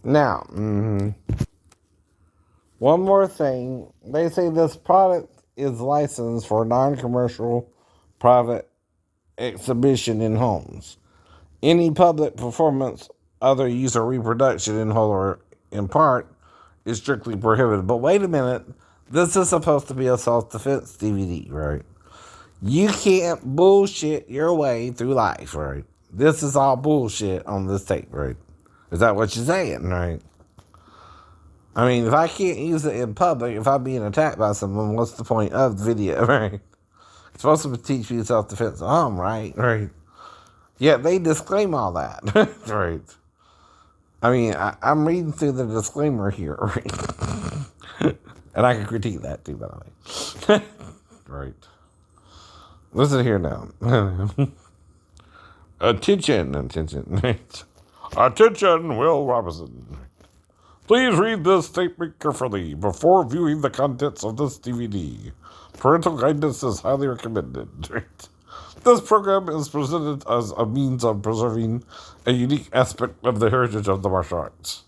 Now, one more thing. They say this product is licensed for non-commercial private exhibition in homes. Any public performance, other use or reproduction in whole or in part is strictly prohibited. But wait a minute. This is supposed to be a self-defense DVD, right? You can't bullshit your way through life, right? This is all bullshit on this tape, right? Is that what you're saying, right? I mean, if I can't use it in public, if I'm being attacked by someone, what's the point of the video, right? It's supposed to teach me self-defense at home, right? Right. Yet they disclaim all that, right? I mean, I'm reading through the disclaimer here, right? And I can critique that too, by the way. Right. Listen here now. Attention. Attention, Will Robinson. Please read this statement carefully before viewing the contents of this DVD. Parental guidance is highly recommended. This program is presented as a means of preserving a unique aspect of the heritage of the martial arts.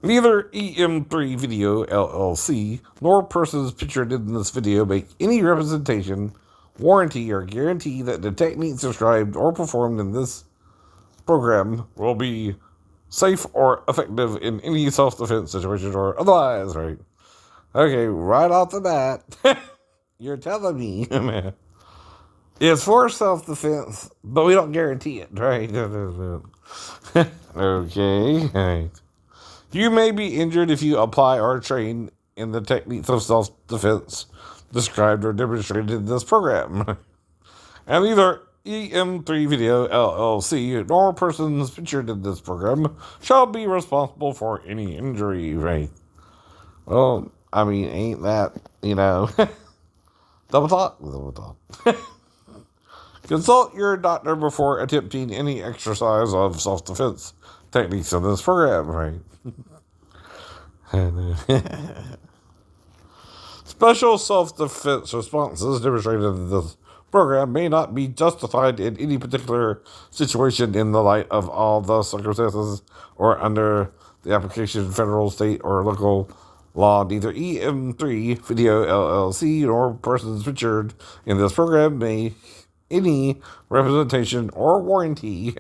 Neither EM3 Video LLC nor persons pictured in this video make any representation, warranty, or guarantee that the techniques described or performed in this program will be safe or effective in any self-defense situation or otherwise, right? Okay, right off the bat, you're telling me it's for self-defense, but we don't guarantee it, right? Okay, right. You may be injured if you apply or train in the techniques of self-defense described or demonstrated in this program. And neither EM3 Video LLC nor persons featured in this program shall be responsible for any injury, right? Well, I mean, ain't that, double talk. Consult your doctor before attempting any exercise of self-defense techniques in this program, right? Special self-defense responses demonstrated in this program may not be justified in any particular situation in the light of all the circumstances or under the application of federal, state, or local law. Neither EM3 Video LLC nor persons featured in this program may any representation or warranty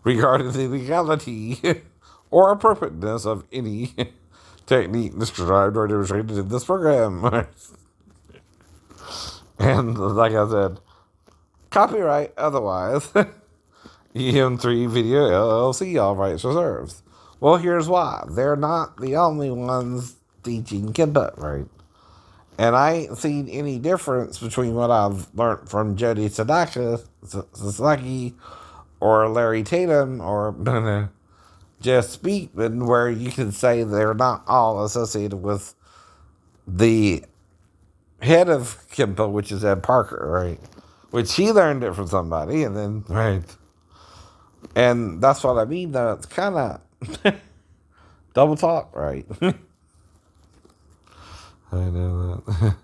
regarding the legality or appropriateness of any technique described or demonstrated in this program. And like I said, copyright otherwise, EM3 Video LLC, all rights reserved. Well, here's why. They're not the only ones teaching Kenpo, right? And I ain't seen any difference between what I've learned from Jody Sasaki or Larry Tatum or Jeff Speakman, where you can say they're not all associated with the head of Kenpo, which is Ed Parker, right? Which he learned it from somebody, and then, right. And that's what I mean, though. It's kind of double talk, right? I know that.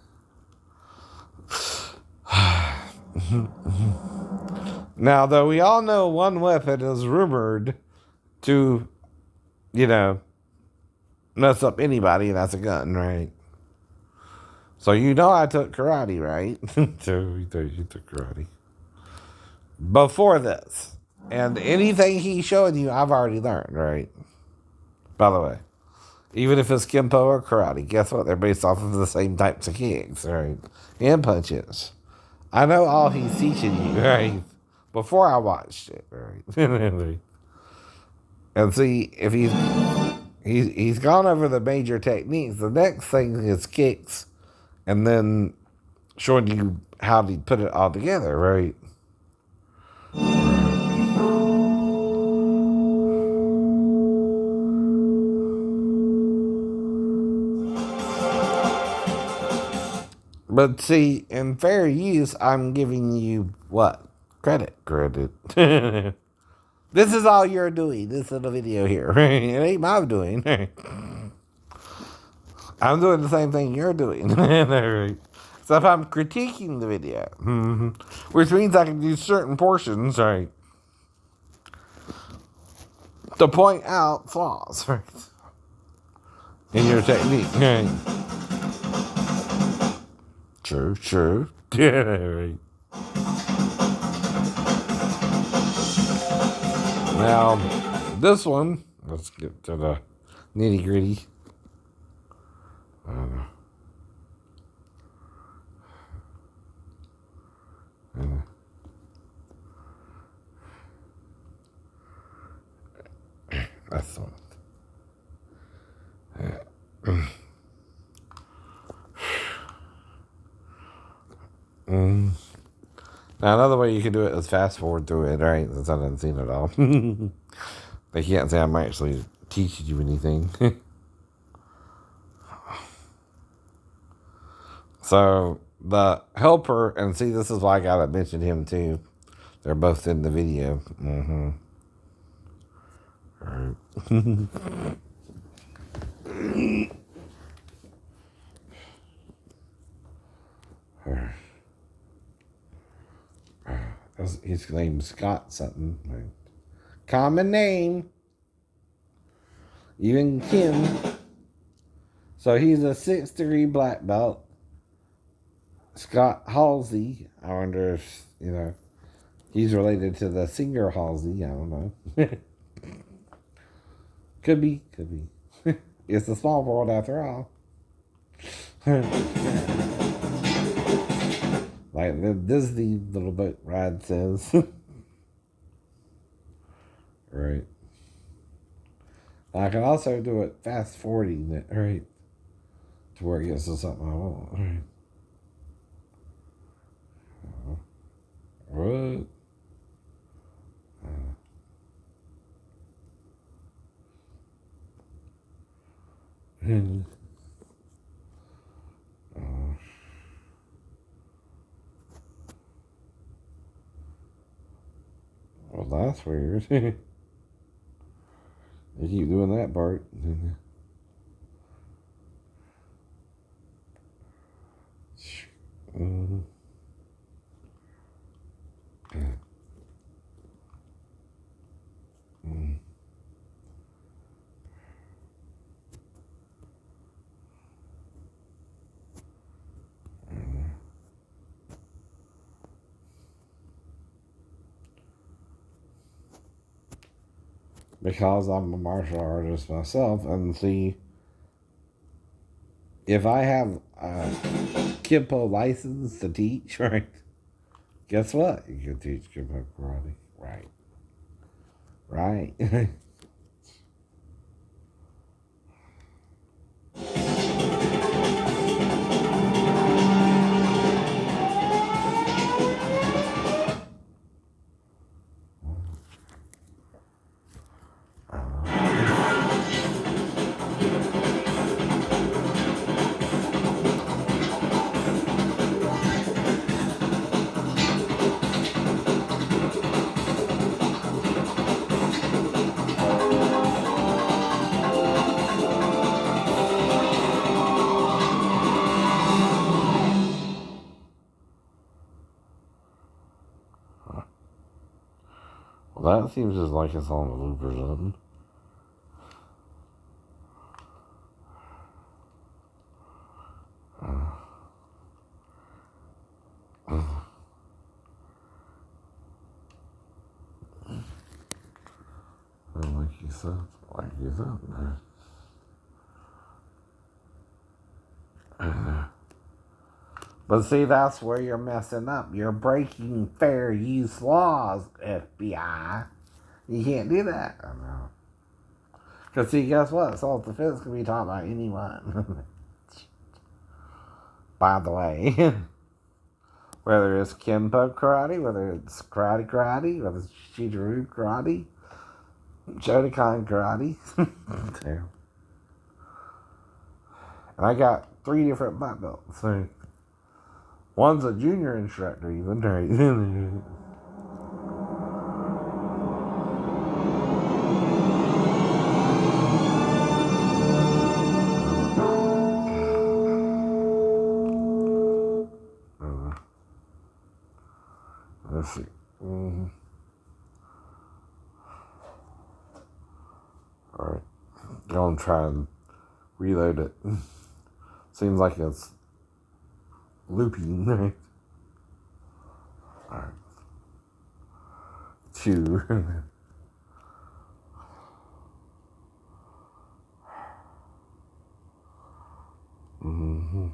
Now, though, we all know one weapon is rumored to, mess up anybody, and that's a gun, right? So I took karate, right? So you took karate. Before this. And anything he's showing you, I've already learned, right? By the way. Even if it's Kenpo or karate, guess what? They're based off of the same types of kicks, right? And punches. I know all he's teaching you, right? Before I watched it, right? And see, if he's gone over the major techniques, the next thing is kicks, and then showing you how to put it all together, right? But see, in fair use, I'm giving you what? Credit. This is all you're doing. This little video here. It ain't my doing. I'm doing the same thing you're doing. So if I'm critiquing the video, which means I can do certain portions, right? to point out flaws, right, in your technique. Right. True. Yeah, right. Now, this one, let's get to the nitty gritty. That's the one. Now, another way you can do it is fast forward through it, right? Since I didn't see it at all. They can't say I'm actually teaching you anything. So, the helper, and see, this is why I gotta mention him too. They're both in the video. Right. His name's Scott something. Right. Common name. Even Kim. So he's a 6th degree black belt. Scott Halsey. I wonder if, he's related to the singer Halsey. I don't know. Could be. It's a small world after all. Like the Disney little boat ride says. Right. I can also do it fast forwarding it, right? To where it gets to something I want. Right. What? Well, that's weird. You keep doing that part. Because I'm a martial artist myself, and see, if I have a Kenpo license to teach, right? Guess what? You can teach Kenpo karate, right? Right. Well, that seems just like it's on a loop or something. Like you said. But see, that's where you're messing up. You're breaking fair use laws, FBI. You can't do that. I know. Because see, guess what? Self-defense can be taught by anyone. By the way. Whether it's Kenpo karate, whether it's karate, whether it's Shidoru karate, Shotokan karate. And I got 3 different black belts. So one's a junior instructor even, right? Let's see. Alright. Gonna try and reload it. Seems like it's looping, right? Alright. 2. Mm-hmm.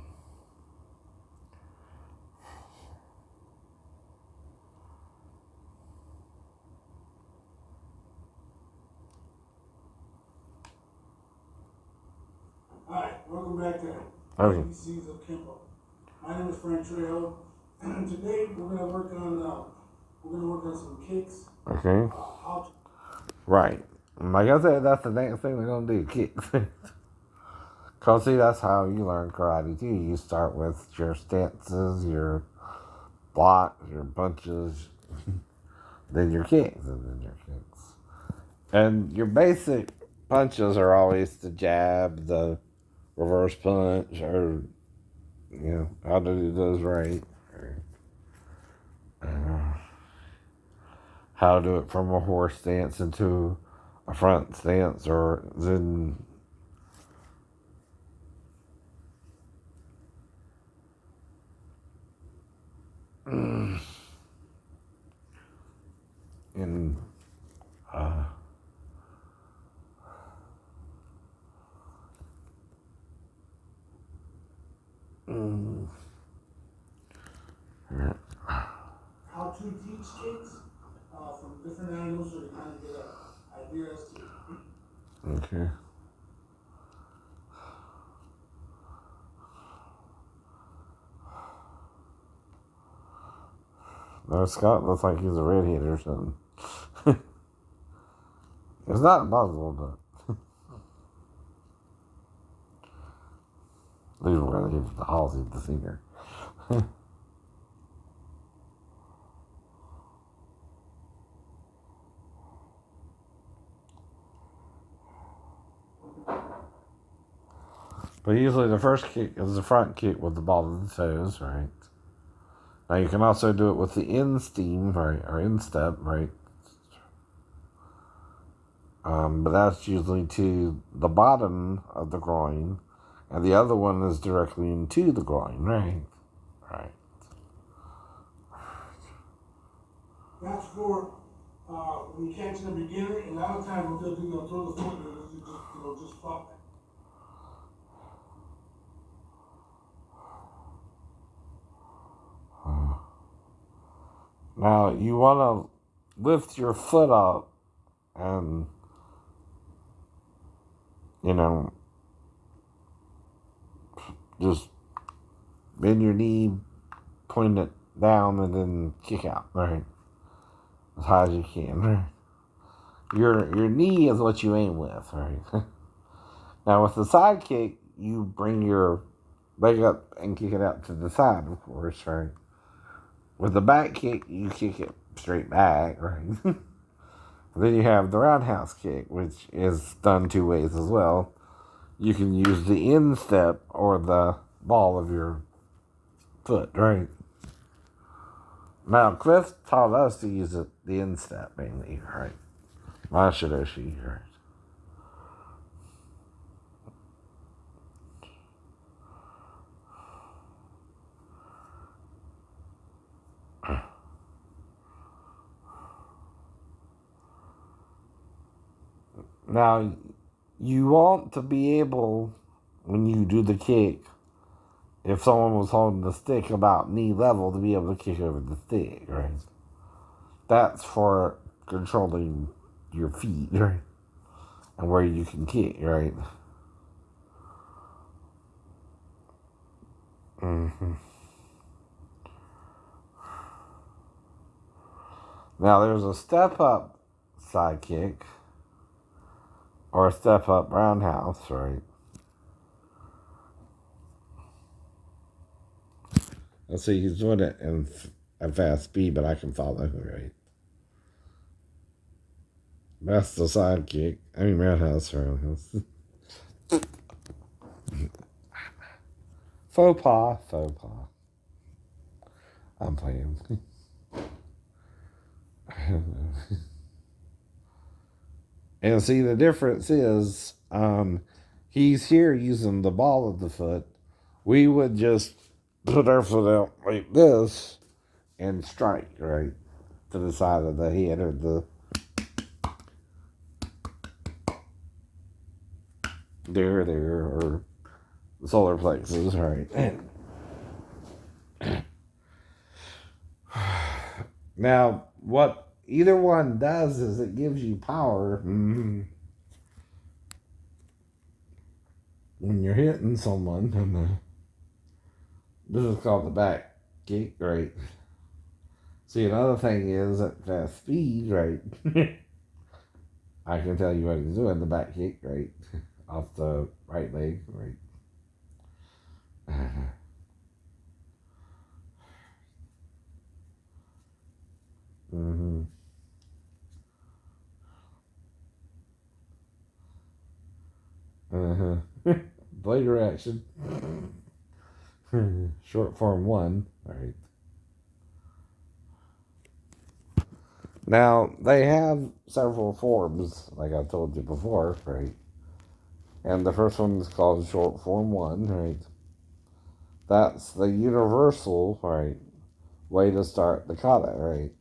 Alright, welcome back to ABCs of Kenpo. My name is Frank Trejo. Today we're gonna work on some kicks. Okay. Right. Like I said, that's the next thing we're gonna do, kicks. Cause see, that's how you learn karate too. You start with your stances, your blocks, your punches, then your kicks, and then your kicks. And your basic punches are always the jab, the reverse punch, or how to do those right. How to do it from a horse stance into a front stance, or then in How to teach kicks from different angles so you kind of get an idea as to. Okay. No, Scott looks like he's a redhead or something. It's not impossible, but these were the Halsey, the singer. But usually the first kick is the front kick with the ball of the toes, right? Now you can also do it with the insteam, right, or instep, right? But that's usually to the bottom of the groin, and the other one is directly into the groin, right? Right. That's for when you catch in the beginner. A lot of times what they'll do, they'll throw the foot and just flop. Now you want to lift your foot up and just bend your knee, point it down, and then kick out, right? As high as you can, right? Your knee is what you aim with, right? Now with the side kick, you bring your leg up and kick it out to the side, of course, right? With the back kick, you kick it straight back, right? Then you have the roundhouse kick, which is done two ways as well. You can use the instep or the ball of your foot, right? Now, Cliff taught us to use the instep mainly, right? Mashidoshi, right? Now, you want to be able, when you do the kick, if someone was holding the stick about knee level, to be able to kick over the stick, right? That's for controlling your feet, right? And where you can kick, right? Mm-hmm. Now, there's a step-up side kick or a step-up roundhouse, right? Let's see, he's doing it in a fast speed, but I can follow, right? That's the side kick. I mean, roundhouse. Faux pas. I'm playing. And see, the difference is he's here using the ball of the foot. We would just put our foot out like this and strike, right, to the side of the head or the there, or the solar plexus, right? Now, what either one does is it gives you power when you're hitting someone. And this is called the back kick, right? See, another thing is at that speed, right? I can tell you what he's doing, the back kick, right? Off the right leg, right? Mm-hmm. Uh-huh. Later action. Short form 1, right? Now, they have several forms, like I told you before, right? And the first one is called short form 1, right? That's the universal, right, way to start the kata, right?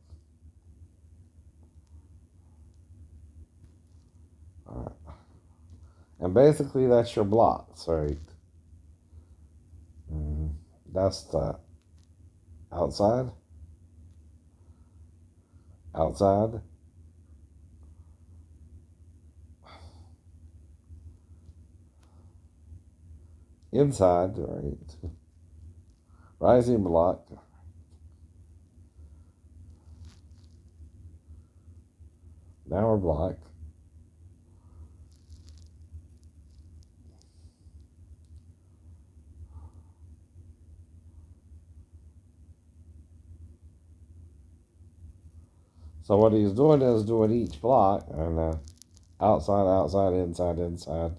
And basically, that's your blocks, right? That's the outside, outside, inside, right? Rising block, downward block, so what he's doing is doing each block and outside, outside, inside, inside,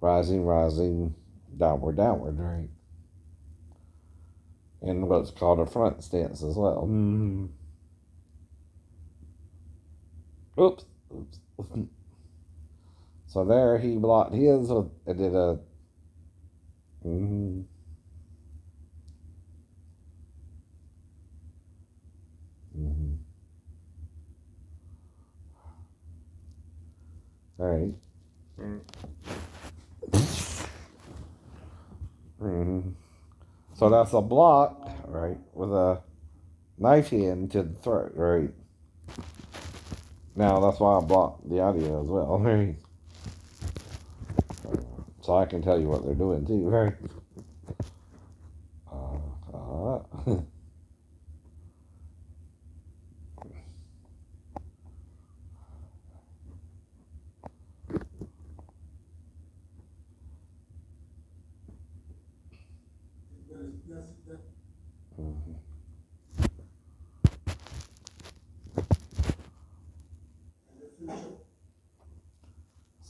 rising, rising, downward, downward, right? And what's called a front stance as well. Oops. So there he blocked his. It did a. Mm-hmm. Mm-hmm. All right. Mm-hmm. So that's a block, right, with a knife hand to the throat, right? Now that's why I blocked the audio as well, right? So I can tell you what they're doing too, right?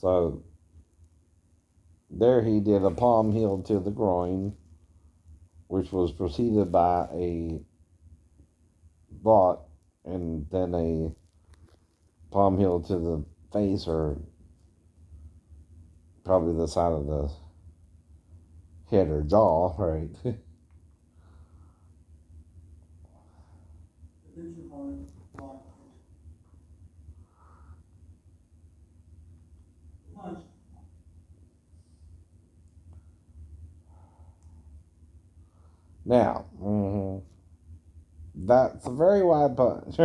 So there he did a palm heel to the groin, which was preceded by a block and then a palm heel to the face, or probably the side of the head or jaw, right? Now, that's a very wide punch.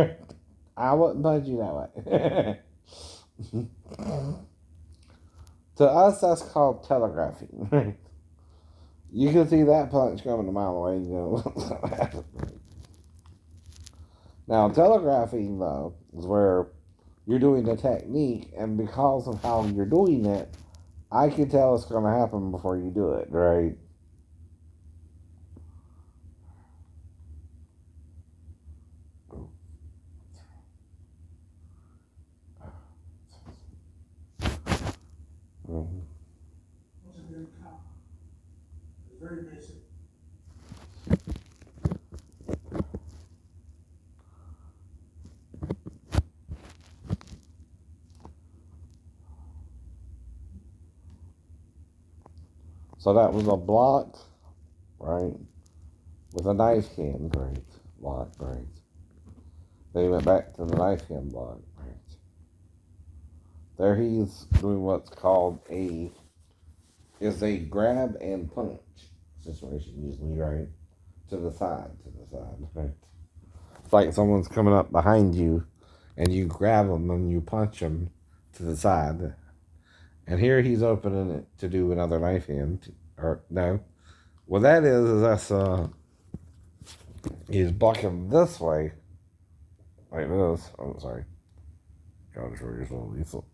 I wouldn't punch you that way. To us, that's called telegraphing. You can see that punch coming a mile away. You know what's going to happen. Now, telegraphing, though, is where you're doing a technique, and because of how you're doing it, I can tell it's going to happen before you do it, right? Mm-hmm. Very basic. So that was a block, right? With a knife hand, right? Block, right? Then he went back to the knife hand block, right? There he's doing what's called a grab and punch situation usually, right? To the side, right? It's like someone's coming up behind you and you grab them and you punch them to the side. And here he's opening it to do another knife hand. Or, no. What that is that's, he's blocking this way. Like this. Oh, sorry. God,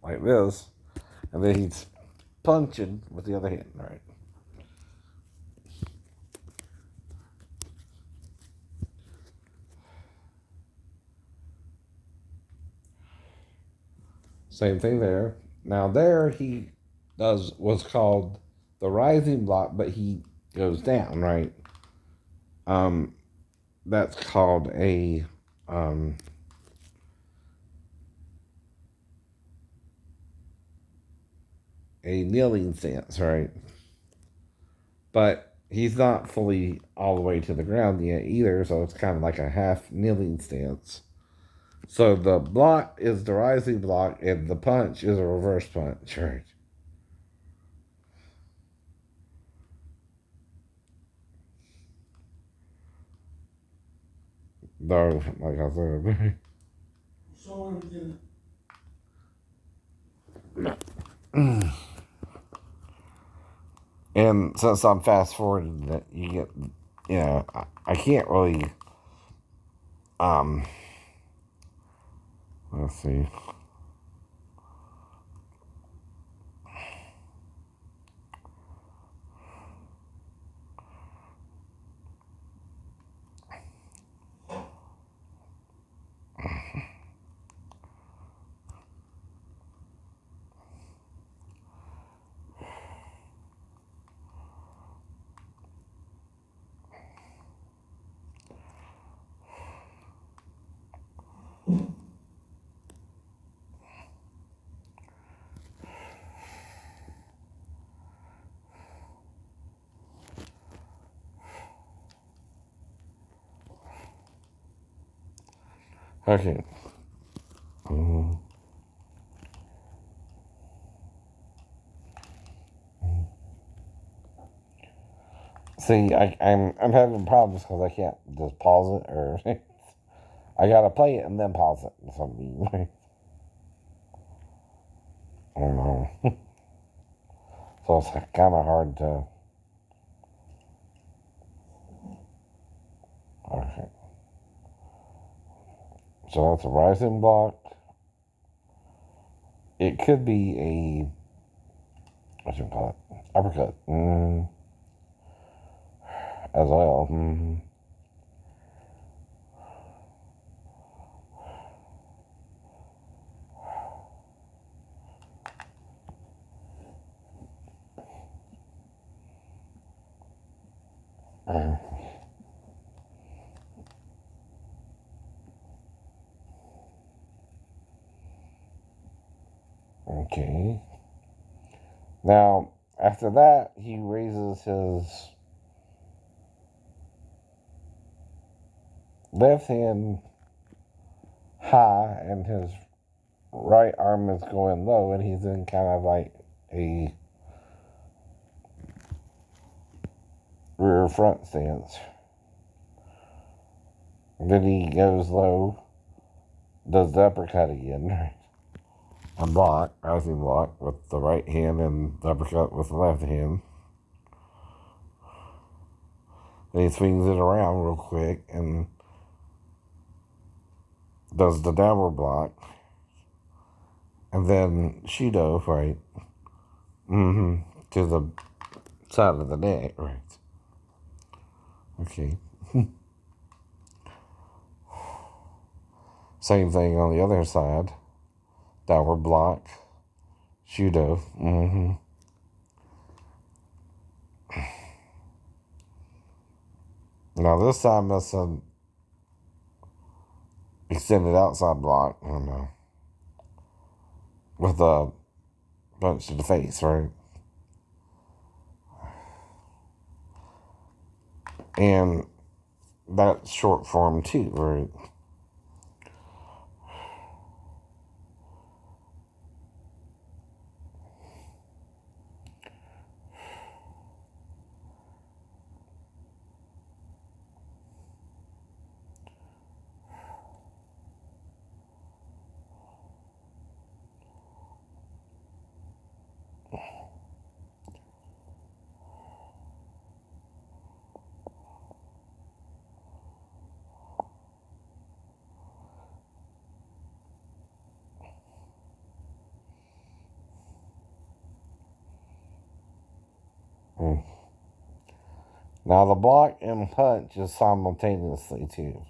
like this. And then he's punching with the other hand, right? Same thing there. Now there he does what's called the rising block, but he goes down, right? That's called a kneeling stance, right? But he's not fully all the way to the ground yet either, so it's kind of like a half kneeling stance. So the block is the rising block, and the punch is a reverse punch, right? No, like I said. Show him And since I'm fast forwarding that, you get, I can't really, let's see. Okay. See, I'm having problems because I can't just pause it, or I gotta play it and then pause it or something. I don't know. So it's kind of hard to. Okay. So that's a rising block. It could be a, what you call it, uppercut, as well. Okay. Now, after that, he raises his left hand high and his right arm is going low, and he's in kind of like a rear front stance. Then he goes low, does the uppercut again, and block, rising block with the right hand and the uppercut with the left hand. Then he swings it around real quick and does the downward block. And then Shido, right? To the side of the neck, right? Okay. Same thing on the other side. Downward block. Shido. Now this time that's an extended outside block. I don't know. With a punch to the face, right? And that's short form too, right? Now the block and punch is simultaneously too.